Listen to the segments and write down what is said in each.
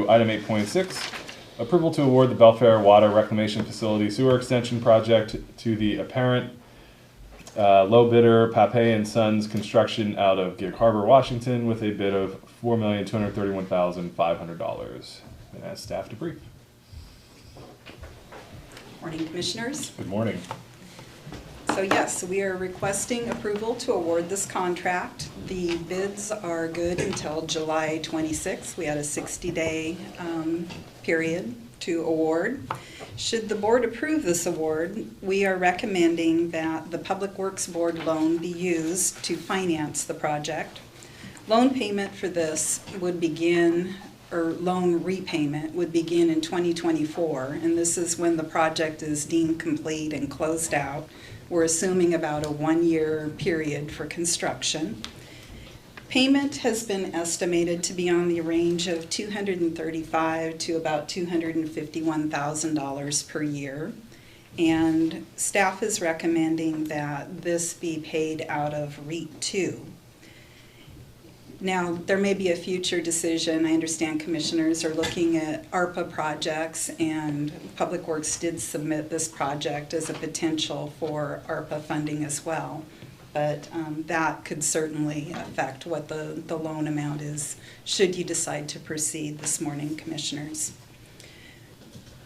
item 8.6, approval to award the Belfair Water Reclamation Facility Sewer Extension Project to the apparent low bidder Papay and Sons Construction out of Gig Harbor, Washington, with a bid of $4,231,500. And ask staff to brief. Morning, Commissioners. Good morning. So yes, we are requesting approval to award this contract. The bids are good until July 26th. We had a 60-day period to award. Should the board approve this award, we are recommending that the Public Works Board loan be used to finance the project. Loan payment for this would begin, or loan repayment would begin in 2024, and this is when the project is deemed complete and closed out. We're assuming about a 1-year period for construction. Payment has been estimated to be on the range of $235,000 to about $251,000 per year, and staff is recommending that this be paid out of REIT 2. Now, there may be a future decision. I understand commissioners are looking at ARPA projects, and Public Works did submit this project as a potential for ARPA funding as well. But that could certainly affect what the loan amount is, should you decide to proceed this morning, commissioners.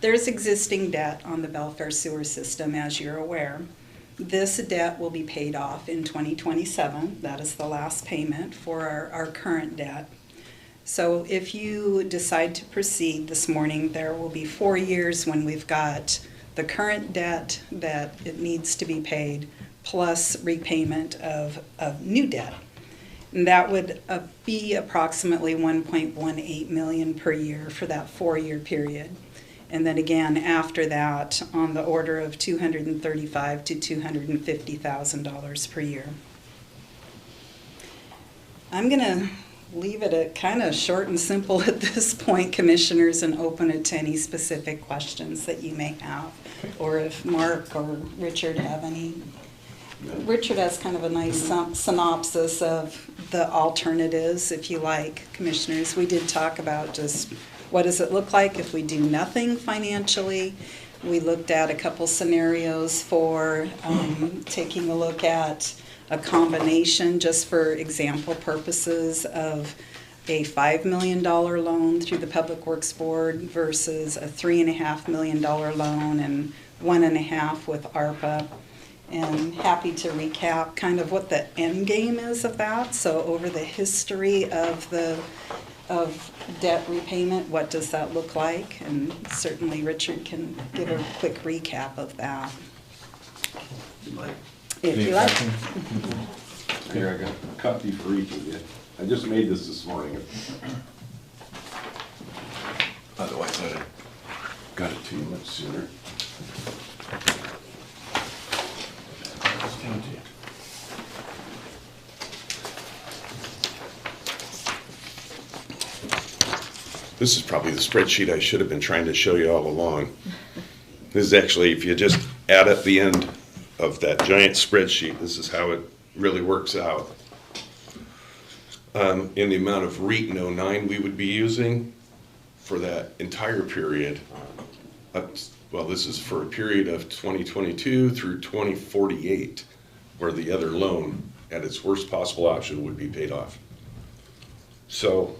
There's existing debt on the Belfair sewer system, as you're aware. This debt will be paid off in 2027. That is the last payment for our current debt. So if you decide to proceed this morning, there will be 4 years when we've got the current debt that it needs to be paid, plus repayment of new debt. And that would be approximately $1.18 million per year for that 4-year period. And then again, after that, on the order of $235,000 to $250,000 per year. I'm going to leave it at kind of short and simple at this point, commissioners, and open it to any specific questions that you may have, or if Mark or Richard have any. Richard has kind of a nice synopsis of the alternatives, if you like, commissioners. We did talk about just what does it look like if we do nothing financially. We looked at a couple scenarios for taking a look at a combination, just for example purposes, of a $5 million loan through the Public Works Board versus a $3.5 million loan and $1.5 million with ARPA. And happy to recap kind of what the end game is of that. So over the history of debt repayment, what does that look like? And certainly Richard can give a quick recap of that. If you like. Here, I got a copy for each of you. I just made this morning. Otherwise, I'd have got it to you much sooner. This is probably the spreadsheet I should have been trying to show you all along. This is actually, if you just add up the end of that giant spreadsheet, this is how it really works out. In the amount of REIT and 09 we would be using for that entire period, well, this is for a period of 2022 through 2048, where the other loan at its worst possible option would be paid off. So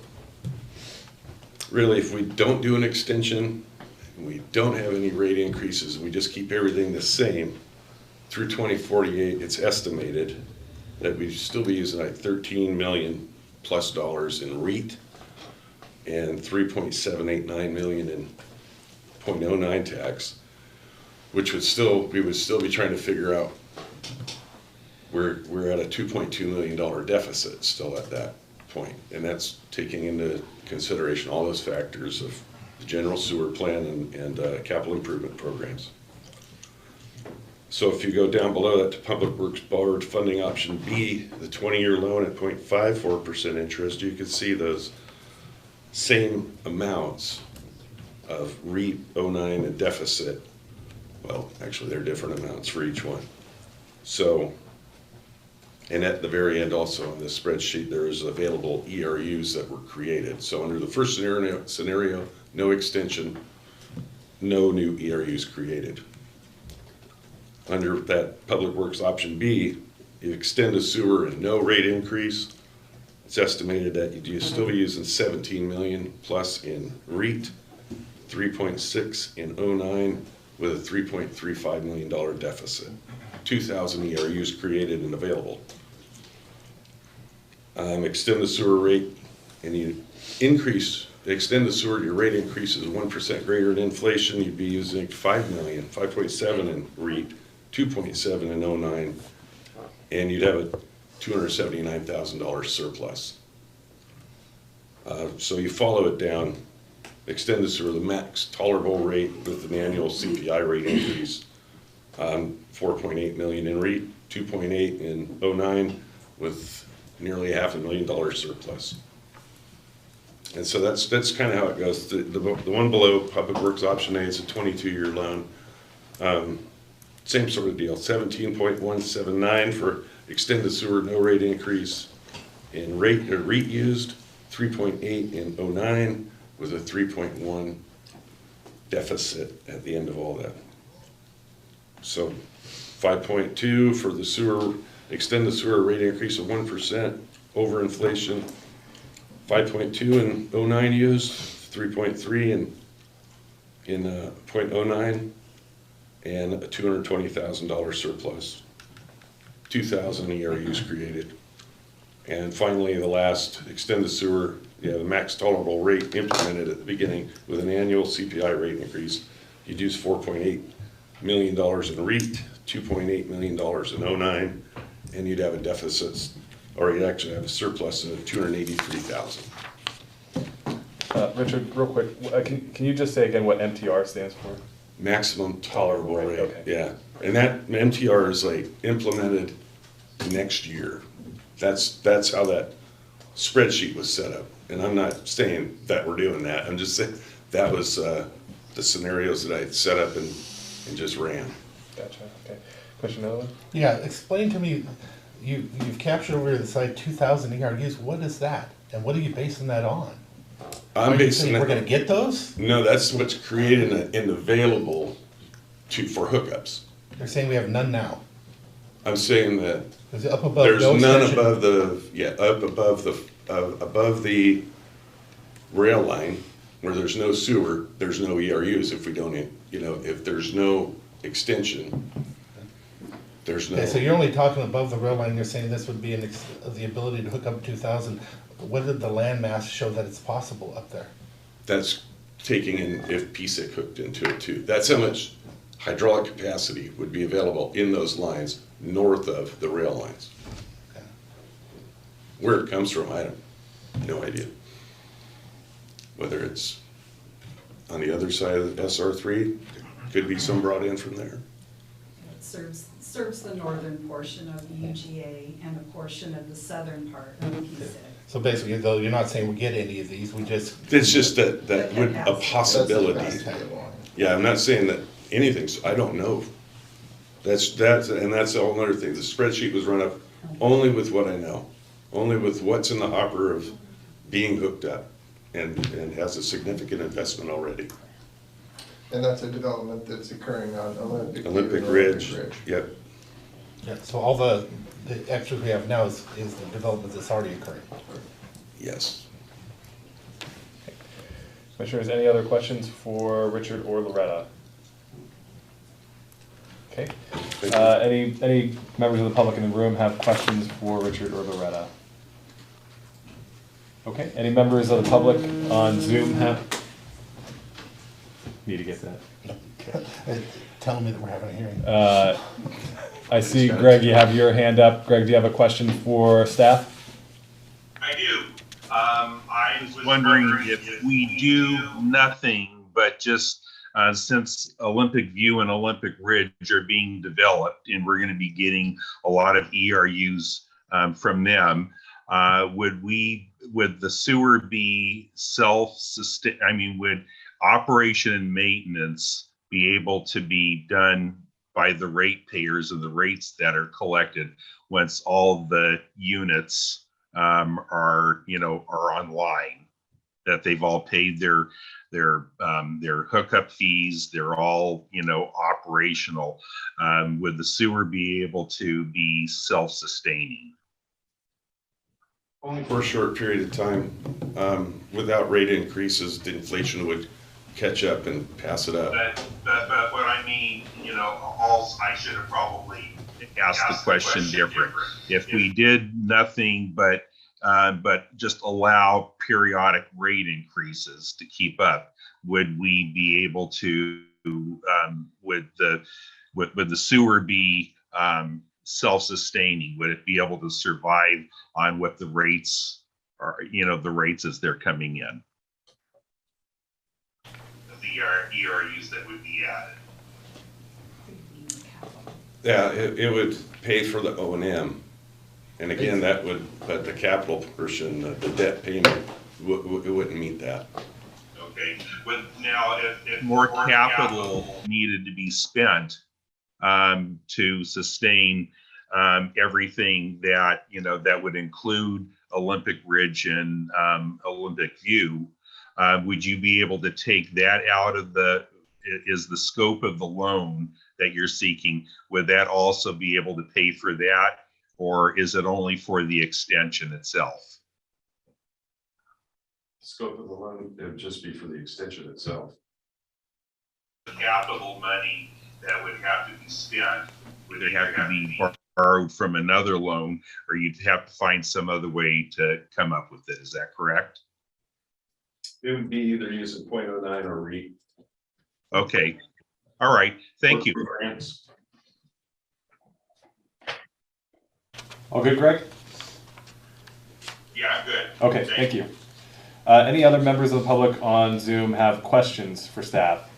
really, if we don't do an extension, we don't have any rate increases, we just keep everything the same through 2048, it's estimated that we'd still be using like $13 million plus in REIT and $3.789 million in 0.09 tax, which would still, we would still be trying to figure out we're at a $2.2 million deficit still at that point, and that's taking into consideration all those factors of the general sewer plan and capital improvement programs. So if you go down below that to Public Works Board funding option B, the 20-year loan at 0.54% interest, you can see those same amounts of REIT 09 and deficit. Well, actually they're different amounts for each one. So And at the very end also on this spreadsheet, there is available ERUs that were created. So under the first scenario, no extension, no new ERUs created. Under that Public Works option B, you extend a sewer and no rate increase. It's estimated that you'd still be using 17 million plus in REIT, 3.6 in '09 with a $3.35 million deficit. 2,000 ERUs created and available. Extend the sewer rate and you extend the sewer, your rate increase is 1% greater than inflation, you'd be using 5.7 in REIT, 2.7 in '09, and you'd have a $279,000 surplus. So you follow it down, extend the sewer, the max tolerable rate with an annual CPI rate increase, 4.8 million in REIT, 2.8 in '09 with nearly $500,000 surplus. And so that's kind of how it goes. The one below Public Works option A is a 22-year loan. Same sort of deal, 17.179 for extend the sewer, no rate increase in REIT used, 3.8 in '09 with a 3.1 deficit at the end of all that. So 5.2 for the sewer, extend the sewer rate increase of 1% over inflation, 5.2 in '09 used, 3.3 in .09, and a $220,000 surplus. 2,000 ERUs created. And finally, the last, extend the sewer, the max tolerable rate implemented at the beginning with an annual CPI rate increase. You'd use $4.8 million in REIT, $2.8 million in '09, and you'd have a deficit, or you'd actually have a surplus of $283,000. Richard, real quick, can you just say again what MTR stands for? Maximum tolerable rate. Okay. Yeah, and that MTR is like implemented next year. That's how that spreadsheet was set up. And I'm not saying that we're doing that. I'm just saying that was the scenarios that I set up and just ran. Gotcha. Okay. Question another one? Yeah, explain to me, you've captured over the side 2,000 ERUs. What is that? And what are you basing that on? I'm Are you basing saying that. we're gonna get those? No, that's what's created and available for hookups. You're saying we have none now. I'm saying that Is it up above? there's no none extension? above the rail line where there's no sewer, there's no ERUs if we don't, if there's no extension, there's no. Okay, so you're only talking above the rail line, you're saying this would be the ability to hook up 2,000. What did the land mass show that it's possible up there? That's taking in if PSIC hooked into it too. That's how much hydraulic capacity would be available in those lines north of the rail lines. Okay. Where it comes from, I have no idea. Whether it's on the other side of the SR3, could be some brought in from there. It serves the northern portion of the UGA and a portion of the southern part of PSIC. So basically, though, you're not saying we get any of these, we just. It's just that would a possibility. Okay. Yeah, I'm not saying that anything's, I don't know. That's all another thing. The spreadsheet was run up only with what I know, only with what's in the hopper of being hooked up and has a significant investment already. And that's a development that's occurring on Olympic Ridge. Yep. Yeah, so all the extras we have now is the development that's already occurring. Yes. Commissioners, any other questions for Richard or Loretta? Okay. Any members of the public in the room have questions for Richard or Loretta? Okay. Any members of the public on Zoom have? Need to get that. Tell me that we're having a hearing. I see, Greg, you have your hand up. Greg, do you have a question for staff? I do. I was wondering if we do nothing but just since Olympic View and Olympic Ridge are being developed and we're going to be getting a lot of ERUs from them, would the sewer be self-sustained? I mean, would operation and maintenance be able to be done by the ratepayers of the rates that are collected once all the units are online, that they've all paid their hookup fees, they're all operational. Would the sewer be able to be self-sustaining? Only for a short period of time. Without rate increases, the inflation would catch up and pass it up. But what I mean, I should have probably asked the question different. If we did nothing but just allow periodic rate increases to keep up, would we be able to? Would the sewer be self-sustaining? Would it be able to survive on what the rates are? The rates as they're coming in. The ERUs that would be added. Yeah, it would pay for the O&M. And again, but the capital portion, the debt payment, it wouldn't meet that. Okay, but now if more capital needed to be spent to sustain everything that, that would include Olympic Ridge and Olympic View, would you be able to take that out of is the scope of the loan that you're seeking, would that also be able to pay for that? Or is it only for the extension itself? Scope of the loan, it would just be for the extension itself. The capital money that would have to be spent, would it have to be borrowed from another loan, or you'd have to find some other way to come up with it? Is that correct? It would be either using 0.09 or REIT. Okay. All right. Thank you. Grants. All good, Greg? Yeah, I'm good. Okay, thank you. Any other members of the public on Zoom have questions for staff?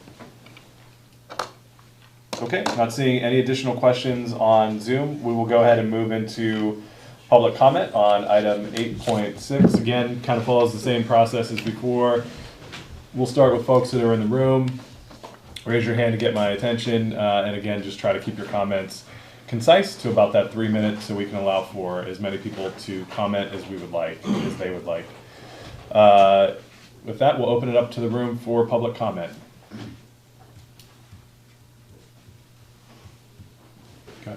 Okay, not seeing any additional questions on Zoom. We will go ahead and move into public comment on item 8.6. Again, kind of follows the same process as before. We'll start with folks that are in the room. Raise your hand to get my attention, and again, just try to keep your comments concise to about that 3 minutes so we can allow for as many people to comment as we would like, as they would like. With that, we'll open it up to the room for public comment. Okay.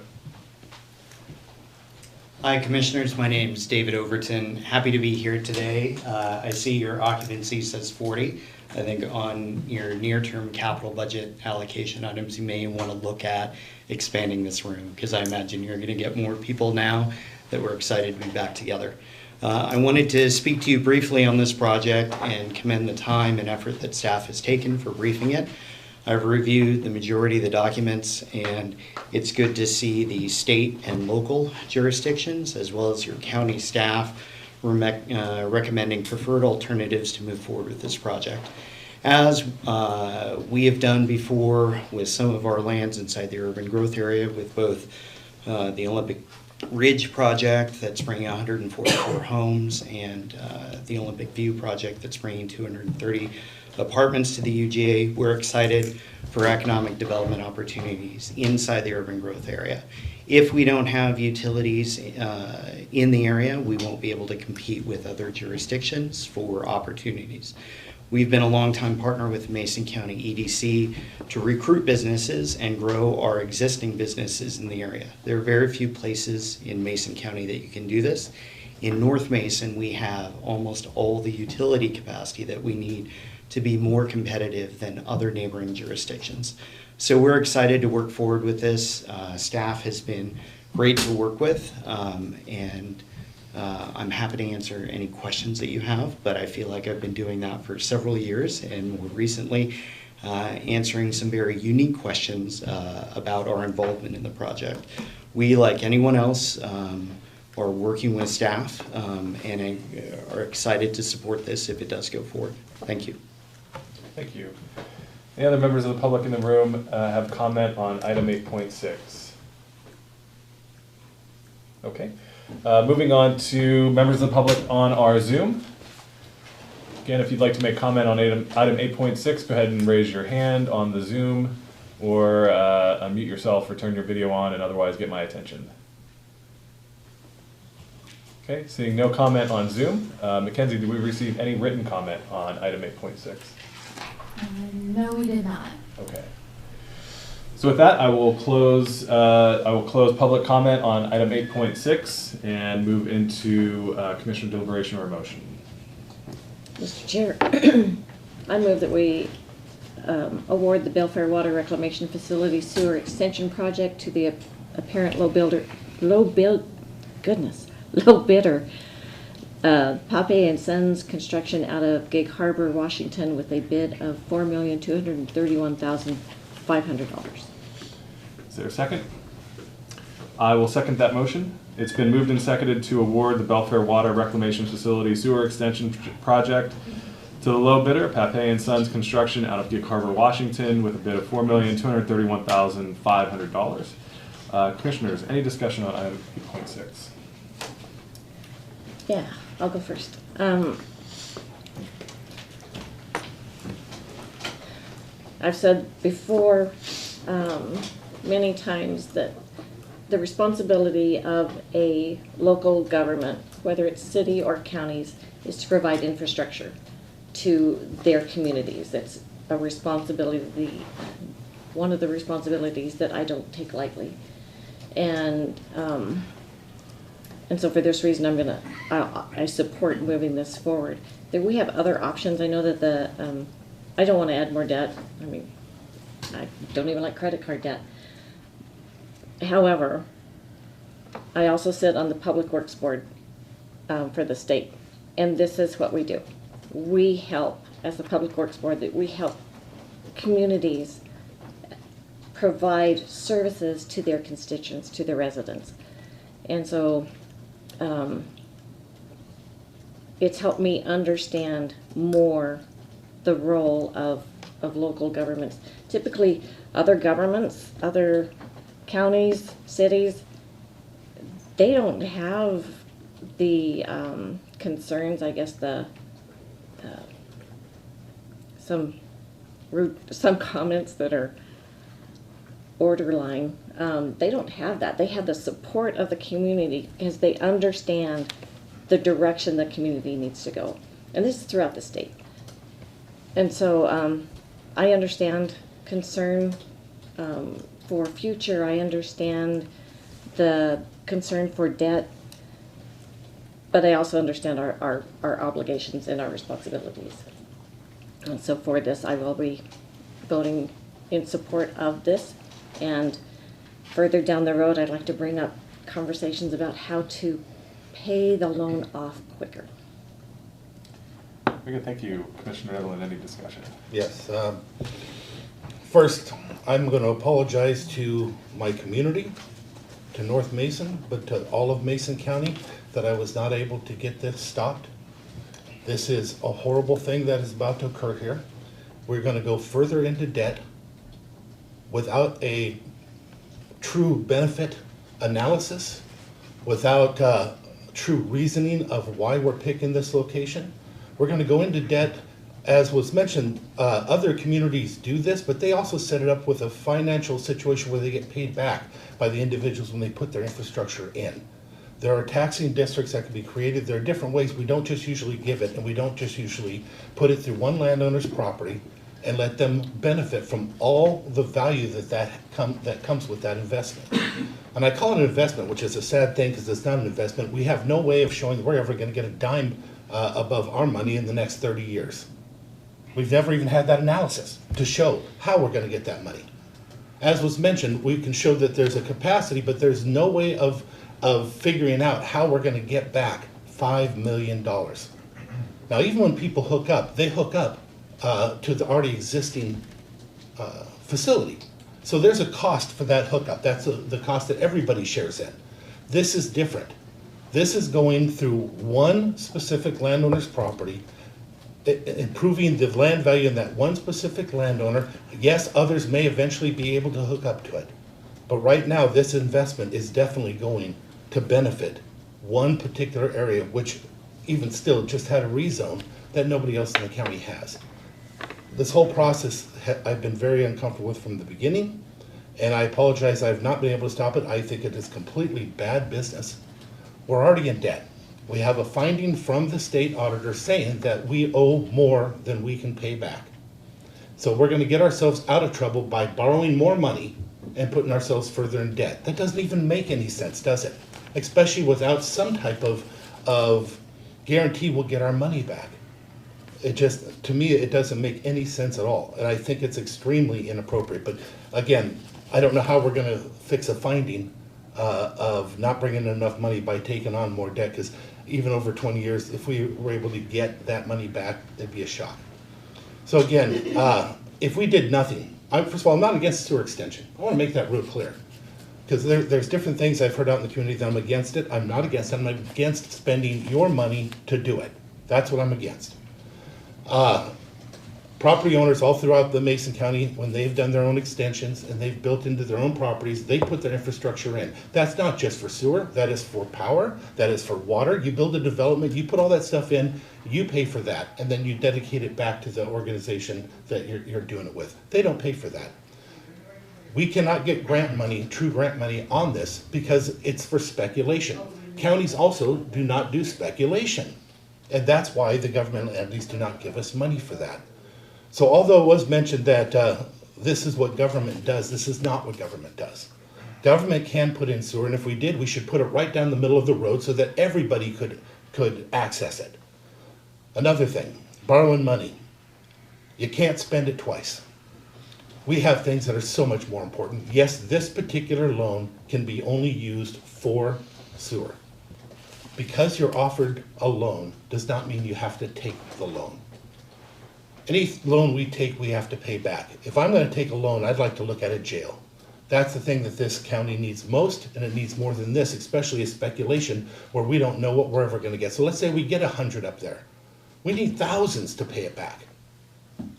Hi, Commissioners. My name is David Overton. Happy to be here today. I see your occupancy says 40. I think on your near-term capital budget allocation items, you may want to look at expanding this room, because I imagine you're going to get more people now that we're excited to be back together. I wanted to speak to you briefly on this project and commend the time and effort that staff has taken for briefing it. I've reviewed the majority of the documents, and it's good to see the state and local jurisdictions as well as your county staff recommending preferred alternatives to move forward with this project. As we have done before with some of our lands inside the urban growth area, with both the Olympic Ridge project that's bringing 144 homes and the Olympic View project that's bringing 230 apartments to the UGA, we're excited for economic development opportunities inside the urban growth area. If we don't have utilities in the area, we won't be able to compete with other jurisdictions for opportunities. We've been a longtime partner with Mason County EDC to recruit businesses and grow our existing businesses in the area. There are very few places in Mason County that you can do this. In North Mason, we have almost all the utility capacity that we need to be more competitive than other neighboring jurisdictions. So we're excited to work forward with this. Staff has been great to work with, and I'm happy to answer any questions that you have, but I feel like I've been doing that for several years, and more recently answering some very unique questions about our involvement in the project. We, like anyone else, are working with staff and are excited to support this if it does go forward. Thank you. Thank you. Any other members of the public in the room have comment on item 8.6? Okay. Moving on to members of the public on our Zoom. Again, if you'd like to make comment on item 8.6, go ahead and raise your hand on the Zoom or unmute yourself or turn your video on and otherwise get my attention. Okay, seeing no comment on Zoom. Mackenzie, did we receive any written comment on item 8.6? No, we did not. Okay. So with that, I will close public comment on item 8.6 and move into commissioner deliberation or motion. Mr. Chair, I move that we award the Belfair Water Reclamation Facility Sewer Extension Project to the apparent low bidder, Pape and Sons Construction out of Gig Harbor, Washington, with a bid of $4,231,500. Is there a second? I will second that motion. It's been moved and seconded to award the Belfair Water Reclamation Facility Sewer Extension Project to the low bidder, Pape and Sons Construction out of Gig Harbor, Washington, with a bid of $4,231,500. Commissioners, any discussion on item 8.6? Yeah, I'll go first. I've said before many times that the responsibility of a local government, whether it's city or counties, is to provide infrastructure to their communities. That's a responsibility, one of the responsibilities that I don't take lightly. And so for this reason, I support moving this forward. That we have other options. I know that I don't want to add more debt. I mean, I don't even like credit card debt. However, I also sit on the Public Works Board for the state, and this is what we do. We help, as the Public Works Board, that we help communities provide services to their constituents, to their residents. And so it's helped me understand more the role of local governments. Typically, other governments, other counties, cities, they don't have the concerns, I guess, some comments that are borderline. They don't have that. They have the support of the community because they understand the direction the community needs to go. And this is throughout the state. And so I understand concern for future. I understand the concern for debt, but I also understand our obligations and our responsibilities. And so for this, I will be voting in support of this. And further down the road, I'd like to bring up conversations about how to pay the loan off quicker. Very good, thank you. Commissioner Edelman, any discussion? Yes. First, I'm going to apologize to my community, to North Mason, but to all of Mason County, that I was not able to get this stopped. This is a horrible thing that is about to occur here. We're going to go further into debt without a true benefit analysis, without true reasoning of why we're picking this location. We're going to go into debt. As was mentioned, other communities do this, but they also set it up with a financial situation where they get paid back by the individuals when they put their infrastructure in. There are taxing districts that can be created. There are different ways. We don't just usually give it, and we don't just usually put it through one landowner's property and let them benefit from all the value that comes with that investment. And I call it an investment, which is a sad thing because it's not an investment. We have no way of showing that we're ever going to get a dime above our money in the next 30 years. We've never even had that analysis to show how we're going to get that money. As was mentioned, we can show that there's a capacity, but there's no way of figuring out how we're going to get back $5 million. Now, even when people hook up, they hook up to the already existing facility. So there's a cost for that hookup. That's the cost that everybody shares in. This is different. This is going through one specific landowner's property, improving the land value in that one specific landowner. Yes, others may eventually be able to hook up to it. But right now, this investment is definitely going to benefit one particular area, which even still just had a rezone that nobody else in the county has. this whole process I've been very uncomfortable with from the beginning, and I apologize I've not been able to stop it. I think it is completely bad business. We're already in debt. We have a finding from the state auditor saying that we owe more than we can pay back. So we're gonna get ourselves out of trouble by borrowing more money and putting ourselves further in debt. That doesn't even make any sense, does it? Especially without some type of guarantee we'll get our money back. It just, to me, it doesn't make any sense at all. And I think it's extremely inappropriate. But again, I don't know how we're gonna fix a finding of not bringing in enough money by taking on more debt, because even over 20 years, if we were able to get that money back, it'd be a shock. So again, if we did nothing, first of all, I'm not against sewer extension. I want to make that real clear. Because there's different things I've heard out in the community that I'm against it. I'm not against it. I'm against spending your money to do it. That's what I'm against. Property owners all throughout the Mason County, when they've done their own extensions and they've built into their own properties, they put their infrastructure in. That's not just for sewer, that is for power, that is for water. You build a development, you put all that stuff in, you pay for that, and then you dedicate it back to the organization that you're doing it with. They don't pay for that. We cannot get grant money, true grant money on this because it's for speculation. Counties also do not do speculation. And that's why the governmental entities do not give us money for that. So although it was mentioned that this is what government does, this is not what government does. Government can put in sewer, and if we did, we should put it right down the middle of the road so that everybody could access it. Another thing, borrowing money. You can't spend it twice. We have things that are so much more important. Yes, this particular loan can be only used for sewer. Because you're offered a loan does not mean you have to take the loan. Any loan we take, we have to pay back. If I'm going to take a loan, I'd like to look at a jail. That's the thing that this county needs most, and it needs more than this, especially a speculation where we don't know what we're ever going to get. So let's say we get 100 up there. We need thousands to pay it back.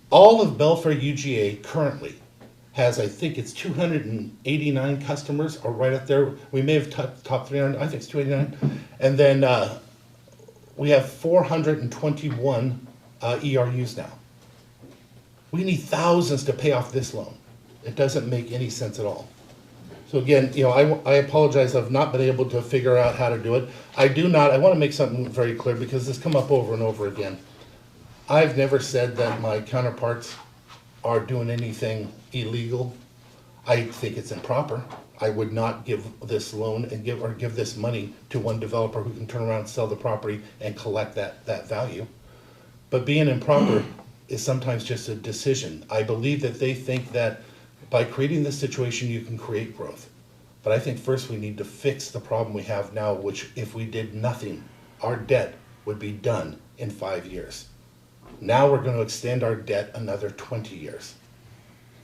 All of Belfair UGA currently has, I think it's 289 customers, or right up there. We may have top 300, I think it's 289. And then we have 421 ERUs now. We need thousands to pay off this loan. It doesn't make any sense at all. So again, I apologize. I've not been able to figure out how to do it. I want to make something very clear because this come up over and over again. I've never said that my counterparts are doing anything illegal. I think it's improper. I would not give this loan and give this money to one developer who can turn around and sell the property and collect that value. But being improper is sometimes just a decision. I believe that they think that by creating this situation, you can create growth. But I think first we need to fix the problem we have now, which if we did nothing, our debt would be done in 5 years. Now we're going to extend our debt another 20 years.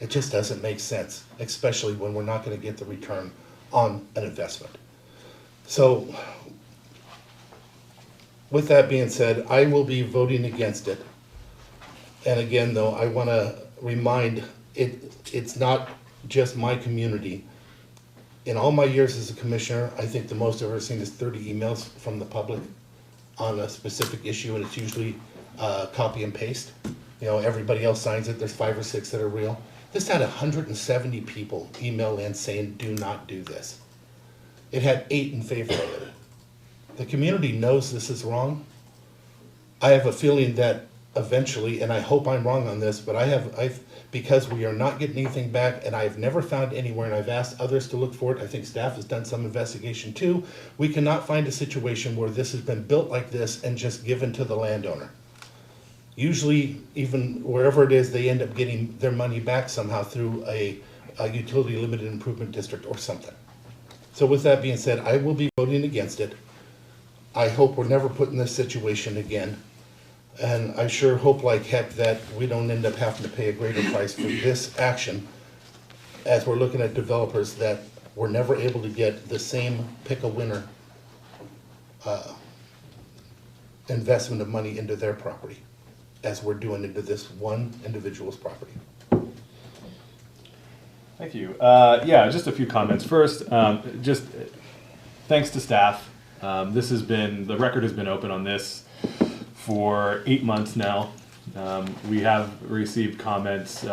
It just doesn't make sense, especially when we're not going to get the return on an investment. So with that being said, I will be voting against it. And again, though, I want to remind it's not just my community. In all my years as a commissioner, I think the most I've ever seen is 30 emails from the public on a specific issue, and it's usually copy and paste. Everybody else signs it. There's 5 or 6 that are real. This had 170 people email in saying, do not do this. It had 8 in favor of it. The community knows this is wrong. I have a feeling that eventually, and I hope I'm wrong on this, but because we are not getting anything back, and I've never found anywhere, and I've asked others to look for it, I think staff has done some investigation too, we cannot find a situation where this has been built like this and just given to the landowner. Usually, even wherever it is, they end up getting their money back somehow through a utility limited improvement district or something. So with that being said, I will be voting against it. I hope we're never put in this situation again. And I sure hope like heck that we don't end up having to pay a greater price for this action as we're looking at developers that were never able to get the same pick-a-winner investment of money into their property as we're doing into this one individual's property. Thank you. Yeah, just a few comments. First, just thanks to staff. The record has been open on this for 8 months now. We have received comments,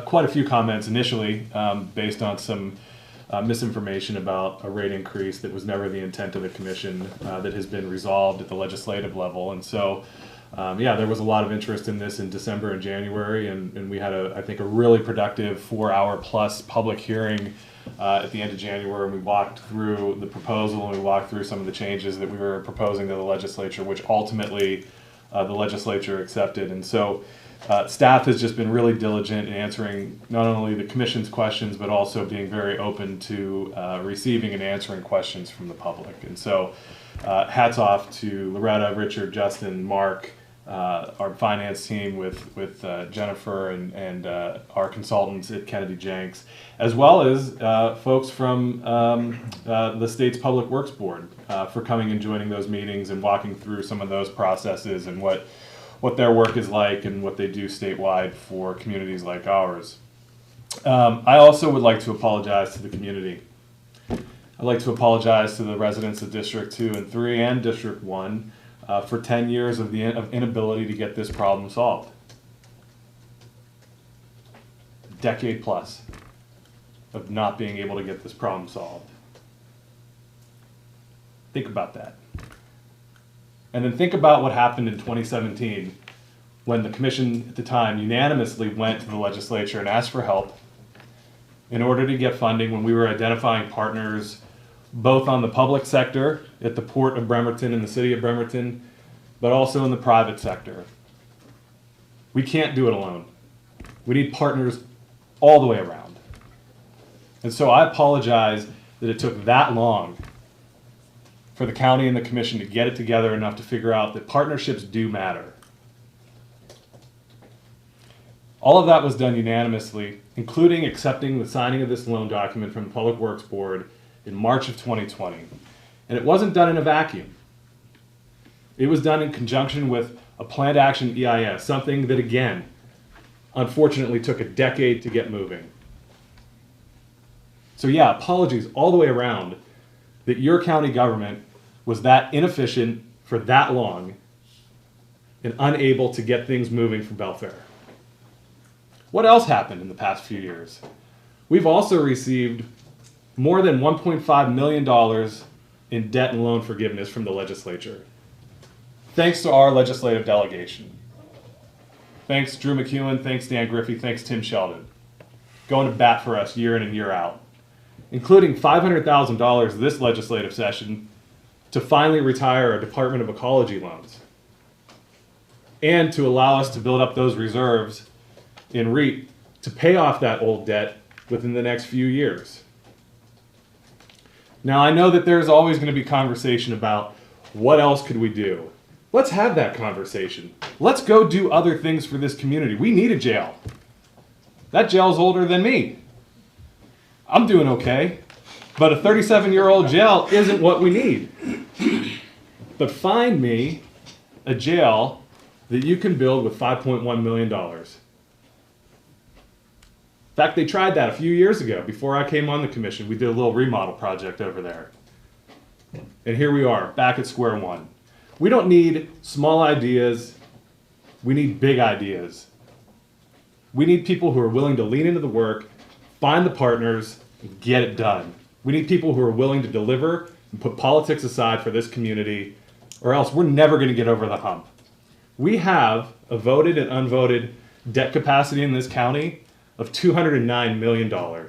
quite a few comments initially, based on some misinformation about a rate increase that was never the intent of the commission, that has been resolved at the legislative level. And so, yeah, there was a lot of interest in this in December and January, and we had, I think, a really productive 4-hour plus public hearing at the end of January, and we walked through the proposal and we walked through some of the changes that we were proposing to the legislature, which ultimately the legislature accepted. And so staff has just been really diligent in answering not only the commission's questions, but also being very open to receiving and answering questions from the public. And so hats off to Loretta, Richard, Justin, Mark, our finance team with Jennifer and our consultants at Kennedy Jenks, as well as folks from the state's Public Works Board for coming and joining those meetings and walking through some of those processes and what their work is like and what they do statewide for communities like ours. I also would like to apologize to the community. I'd like to apologize to the residents of District 2 and 3 and District 1 for 10 years of inability to get this problem solved. A decade plus of not being able to get this problem solved. Think about that. And then think about what happened in 2017 when the commission at the time unanimously went to the legislature and asked for help in order to get funding when we were identifying partners both on the public sector at the Port of Bremerton and the City of Bremerton, but also in the private sector. We can't do it alone. We need partners all the way around. And so I apologize that it took that long for the county and the commission to get it together enough to figure out that partnerships do matter. All of that was done unanimously, including accepting the signing of this loan document from the Public Works Board in March of 2020. And it wasn't done in a vacuum. It was done in conjunction with a planned action EIS, something that, again, unfortunately took a decade to get moving. So yeah, apologies all the way around that your county government was that inefficient for that long and unable to get things moving for Belfair. What else happened in the past few years? We've also received more than $1.5 million in debt and loan forgiveness from the legislature, thanks to our legislative delegation. Thanks Drew McEwen, thanks Dan Griffey, thanks Tim Sheldon, going to bat for us year in and year out, including $500,000 this legislative session to finally retire our Department of Ecology loans and to allow us to build up those reserves in REIT to pay off that old debt within the next few years. Now, I know that there's always going to be conversation about what else could we do. Let's have that conversation. Let's go do other things for this community. We need a jail. That jail's older than me. I'm doing okay, but a 37-year-old jail isn't what we need. But find me a jail that you can build with $5.1 million. In fact, they tried that a few years ago. Before I came on the commission, we did a little remodel project over there. And here we are, back at square one. We don't need small ideas. We need big ideas. We need people who are willing to lean into the work, find the partners, and get it done. We need people who are willing to deliver and put politics aside for this community, or else we're never going to get over the hump. We have a voted and unvoted debt capacity in this county of $209 million.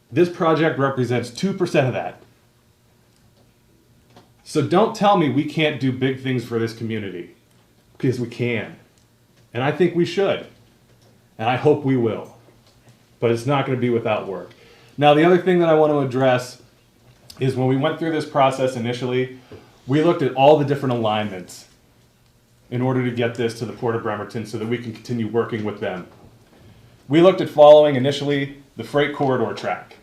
This project represents 2% of that. So don't tell me we can't do big things for this community, because we can. And I think we should. And I hope we will. But it's not going to be without work. Now, the other thing that I want to address is when we went through this process initially, we looked at all the different alignments in order to get this to the Port of Bremerton so that we can continue working with them. We looked at following initially the freight corridor track,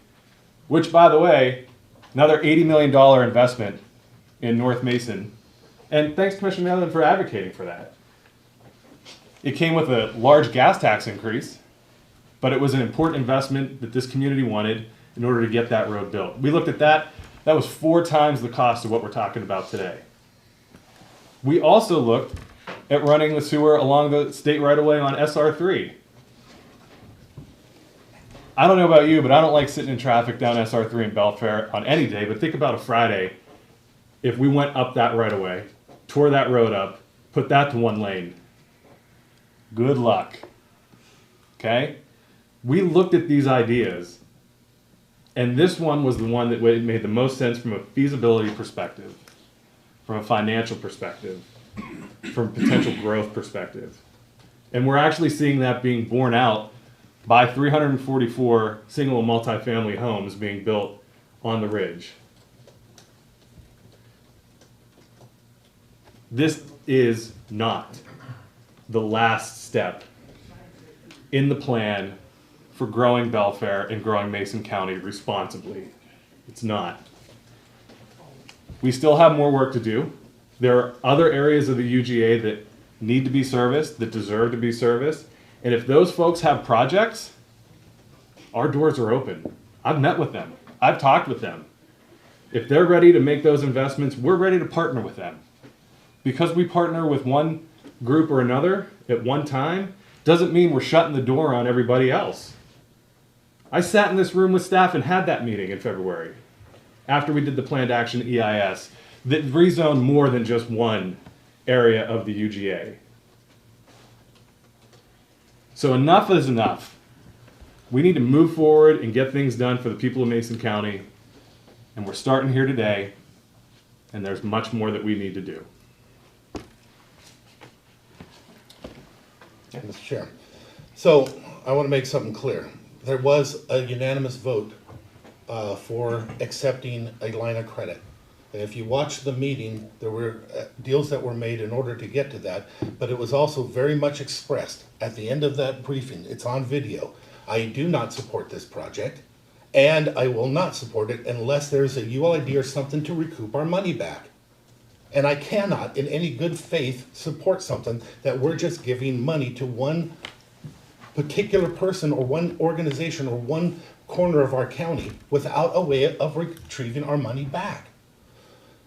which, by the way, another $80 million investment in North Mason. And thanks, Commissioner Netherland, for advocating for that. It came with a large gas tax increase, but it was an important investment that this community wanted in order to get that road built. We looked at that. That was 4 times the cost of what we're talking about today. We also looked at running the sewer along the state right-of-way on SR3. I don't know about you, but I don't like sitting in traffic down SR3 in Belfair on any day, but think about a Friday. If we went up that right-of-way, tore that road up, put that to one lane. Good luck. Okay? We looked at these ideas, and this one was the one that made the most sense from a feasibility perspective, from a financial perspective, from a potential growth perspective. And we're actually seeing that being borne out by 344 single and multifamily homes being built on the ridge. This is not the last step in the plan for growing Belfair and growing Mason County responsibly. It's not. We still have more work to do. There are other areas of the UGA that need to be serviced, that deserve to be serviced. And if those folks have projects, our doors are open. I've met with them. I've talked with them. If they're ready to make those investments, we're ready to partner with them. Because we partner with one group or another at one time, doesn't mean we're shutting the door on everybody else. I sat in this room with staff and had that meeting in February, after we did the planned action EIS, that rezoned more than just one area of the UGA. So enough is enough. We need to move forward and get things done for the people of Mason County. And we're starting here today, and there's much more that we need to do. Mr. Chair. So I want to make something clear. There was a unanimous vote for accepting a line of credit. And if you watch the meeting, there were deals that were made in order to get to that, but it was also very much expressed at the end of that briefing. It's on video. I do not support this project, and I will not support it unless there's a ULID or something to recoup our money back. And I cannot, in any good faith, support something that we're just giving money to one particular person or one organization or one corner of our county without a way of retrieving our money back.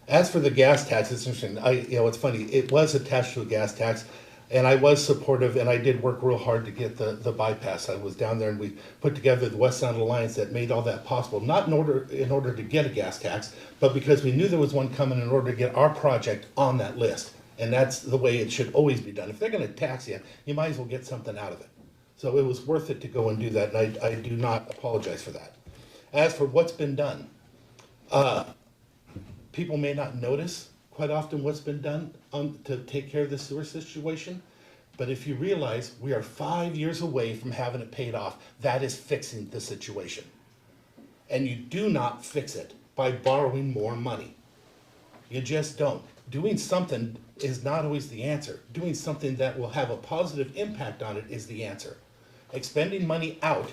As for the gas tax, it's interesting. It's funny. It was attached to a gas tax, and I was supportive, and I did work real hard to get the bypass. I was down there, and we put together the West Sound Alliance that made all that possible. Not in order to get a gas tax, but because we knew there was one coming in order to get our project on that list. And that's the way it should always be done. If they're going to tax you, you might as well get something out of it. So it was worth it to go and do that, and I do not apologize for that. As for what's been done, people may not notice quite often what's been done to take care of the sewer situation, but if you realize we are 5 years away from having it paid off, that is fixing the situation. And you do not fix it by borrowing more money. You just don't. Doing something is not always the answer. Doing something that will have a positive impact on it is the answer. Expending money out,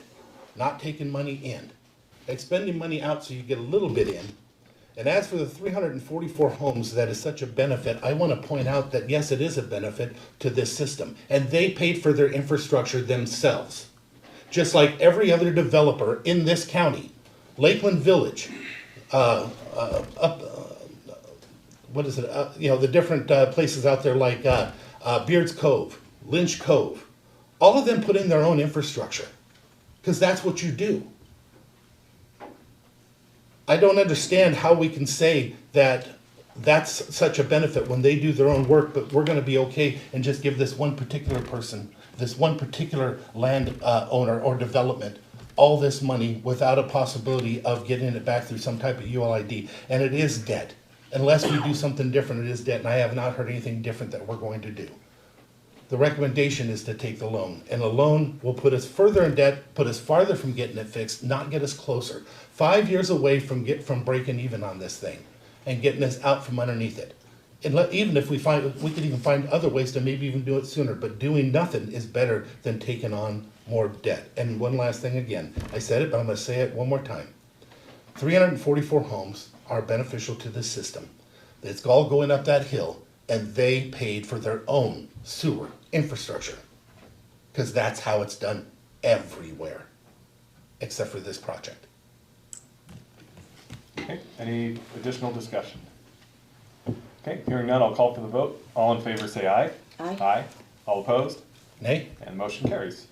not taking money in. Expending money out so you get a little bit in. And as for the 344 homes, that is such a benefit, I want to point out that yes, it is a benefit to this system. And they paid for their infrastructure themselves. Just like every other developer in this county. Lakeland Village, the different places out there like Beards Cove, Lynch Cove, all of them put in their own infrastructure, because that's what you do. I don't understand how we can say that that's such a benefit when they do their own work, but we're going to be okay and just give this one particular person, this one particular land owner or development, all this money without a possibility of getting it back through some type of ULID. And it is debt. Unless we do something different, it is debt, and I have not heard anything different that we're going to do. The recommendation is to take the loan, and a loan will put us further in debt, put us farther from getting it fixed, not get us closer. 5 years away from breaking even on this thing and getting us out from underneath it. And even if we could even find other ways to maybe even do it sooner, but doing nothing is better than taking on more debt. And one last thing again, I said it, but I'm going to say it one more time. 344 homes are beneficial to this system. It's all going up that hill, and they paid for their own sewer infrastructure, because that's how it's done everywhere, except for this project. Okay, any additional discussion? Okay, hearing none, I'll call for the vote. All in favor say aye. Aye. Aye. All opposed? Nay? And motion carries.